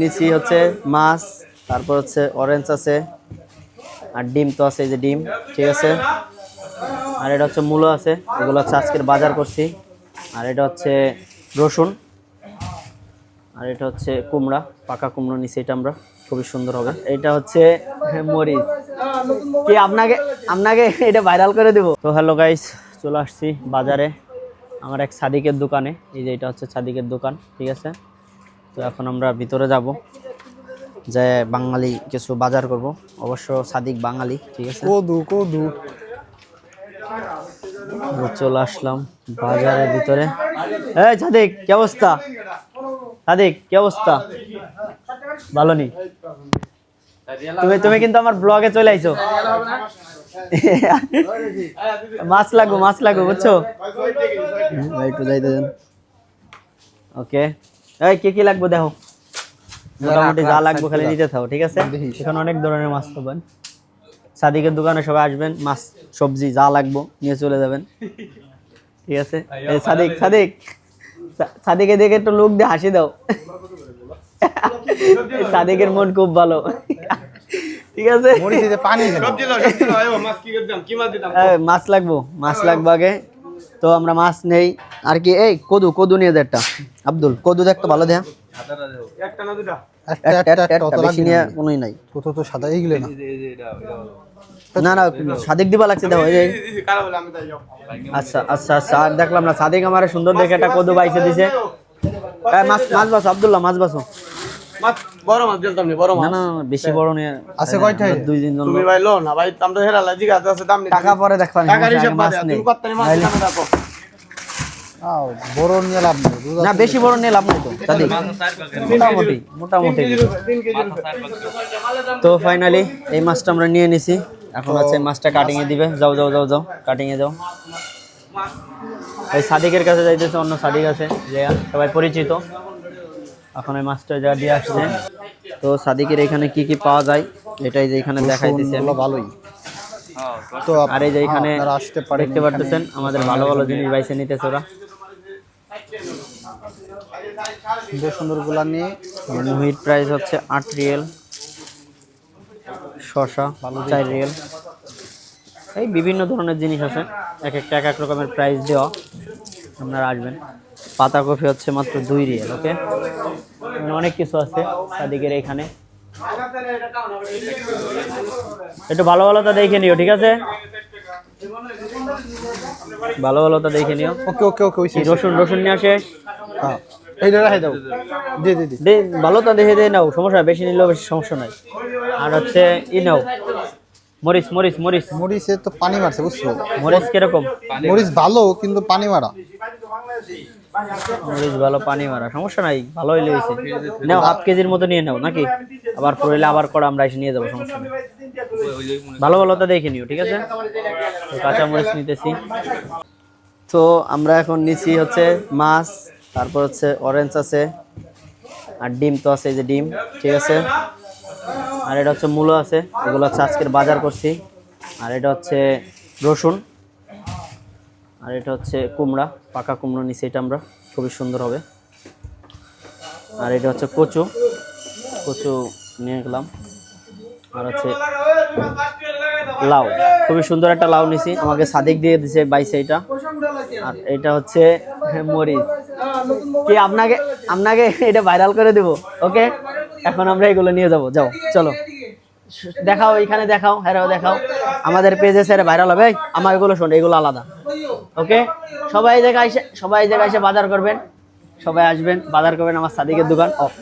নিচি হচ্ছে মাছ, তারপর হচ্ছে অরেঞ্জ আছে, আর ডিম তো আছে, এই যে ডিম, ঠিক আছে। আর এটা হচ্ছে মূলো আছে, এগুলো হচ্ছে আজকের বাজার করছি। আর এটা হচ্ছে রসুন, আর এটা হচ্ছে কুমড়া, পাকা কুমড়ো নিচে, এটা আমরা খুবই সুন্দর হবে। এটা হচ্ছে মরিচ, কি আপনাকে আপনাকে এটা ভাইরাল করে দেব। তো হ্যালো গাইস, চলে আসছি বাজারে আমার এক সাদিকের দোকানে। এই যে এটা হচ্ছে সাদিকের দোকান, ঠিক আছে। তো এখন আমরা ভিতরে যাব, যে বাঙালি কিছু বাজার করব। অবশ্য সাদিক বাঙালি, ঠিক আছে। চলে আসলাম বাজারের ভিতরে। এই সাদিক, কি অবস্থা? সাদিক, কি অবস্থা? ভালো নি? তুমি তুমি কিন্তু আমার ব্লগে চলে আইছো। মাছ লাগবো বুঝছো? একটু যাইতে দেন। ওকে, এই কি লাগবে দেখো, মোটামুটি যা লাগবে খালি নিতে থাও, ঠিক আছে। এখানে অনেক ধরনের মাছ পাবেন। সাদিকের দোকানে সবাই আসবেন, মাছ সবজি যা লাগবে নিয়ে চলে যাবেন, ঠিক আছে। এই সাদিকে দেখে একটু লোক দিয়ে হাসি দাও। সাদিকের মন খুব ভালো, ঠিক আছে। মাছ লাগবো আগে, তো আমরা মাছ নেই আর কি। এই কদু নিয়ে দে একটা, আব্দুল কদু দেখ তো ভালো দেয়া, বেশি নিয়ে কোনোই নাই। না সাদিক দিবা লাগছে দেখো। আচ্ছা আর দেখলাম না, সাদিক আমার সুন্দর দেখে একটা কদু বাইছে দিছে। মাছ বাসো আব্দুল্লাহ, মাছ বাসো। বড় মাছ দিলাম নি, বড় মাছ না বেশি বড় নিয়ে আছে কয়টা? দুই দিন জন্য তুমি ভাই লো না ভাই, আমরা হেরালা জিগা আছে দাম নেই, টাকা পরে দেখবা। টাকার হিসাব বাদে তুমি কতটা মাছ দাম রাখো। বড় নিয়ে লাভ নেই না, বেশি বড় নিয়ে লাভ নেই তো সাদিক, মোটামুটি। তো ফাইনালি এই মাছটা আমরা নিয়ে নিছি। এখন আছে মাছটা কাটিং এ দিবে। যাও কাটিং এ যাও। এই সাদিকের কাছে যাইতেছে, অন্য সাদিক আছে যে সবাই পরিচিত। এখন এই মাছটা যা দিয়ে আসছে। তো সাদিকের এখানে কি কি পাওয়া যায় এটাই যে এখানে দেখাইতেছি আমি। ভালোই তো আর এই যে এখানে দেখতে পারতেছেন আমাদের ভালো ভালো জিনিস বাইছে নিতেছে ওরা। সুন্দর গুলা নিয়ে মুহির প্রাইস হচ্ছে 8 রিয়েল, শশা 4 রিয়েল। এই বিভিন্ন ধরনের জিনিস আছে, এক একটা এক এক রকমের প্রাইস দেওয়া। আপনারা আসবেন। পাতা কফি হচ্ছে মাত্র 2 রিয়েল। ওকে, অনেক কিছু আছে সাদিকের এখানে। একটু ভালোটা দেখে নিও, ঠিক আছে। ভালোটা দেখে নিও। ওকে রসুন নিয়ে আসে। হ্যাঁ, এইটা রাখাই দাও। দি ভালোটা দেখে দিয়ে নাও, সমস্যা বেশি নিলেও বেশি সমস্যা নাই। আর হচ্ছে নাও মরিচ। মরিচে তো পানি মারছে, বুঝছো? মরিচ কিরকম? মরিচ ভালো কিন্তু পানি মারা। মরিচ ভালো, পানি মারা, সমস্যা নাই। ভালো হইলে হয়েছে। নাও, হাফ কেজির মতো নিয়ে নাও নাকি। আবার পড়লে আবার করা আমরা এসে নিয়ে যাবো, সমস্যা নেই। ভালোটা দেখে নিও, ঠিক আছে। তো কাঁচা মরিচ নিতেছি। তো আমরা এখন নিচি হচ্ছে মাছ, তারপর হচ্ছে অরেঞ্জ আছে, আর ডিম তো আছে, এই যে ডিম, ঠিক আছে। আর এটা হচ্ছে মূলো আছে, এগুলো হচ্ছে আজকের বাজার করছি। আর এটা হচ্ছে রসুন, আর এটা হচ্ছে কুমড়া, পাকা কুমড়ো নিচে, এটা আমরা খুবই সুন্দর হবে। আর এটা হচ্ছে কচু নিয়ে গেলাম। আর হচ্ছে লাউ, খুবই সুন্দর একটা লাউ নিছি, আমাকে সাদিক দিয়ে দিছে বাইছে এটা। আর এটা হচ্ছে মরিচ, কি আপনাকে এটা ভাইরাল করে দেব। ওকে, এখন আমরা এগুলো নিয়ে যাবো। চলো দেখাও, এখানে দেখাও, হ্যাঁ দেখাও, আমাদের পেজে স্যার ভাইরাল হবে। আমার এগুলো শোন, এগুলো আলাদা। ওকে, সবাই জায়গায় এসে বাজার করবেন, সবাই আসবেন, বাজার করবেন। আমার সাদিকের দোকান অফ।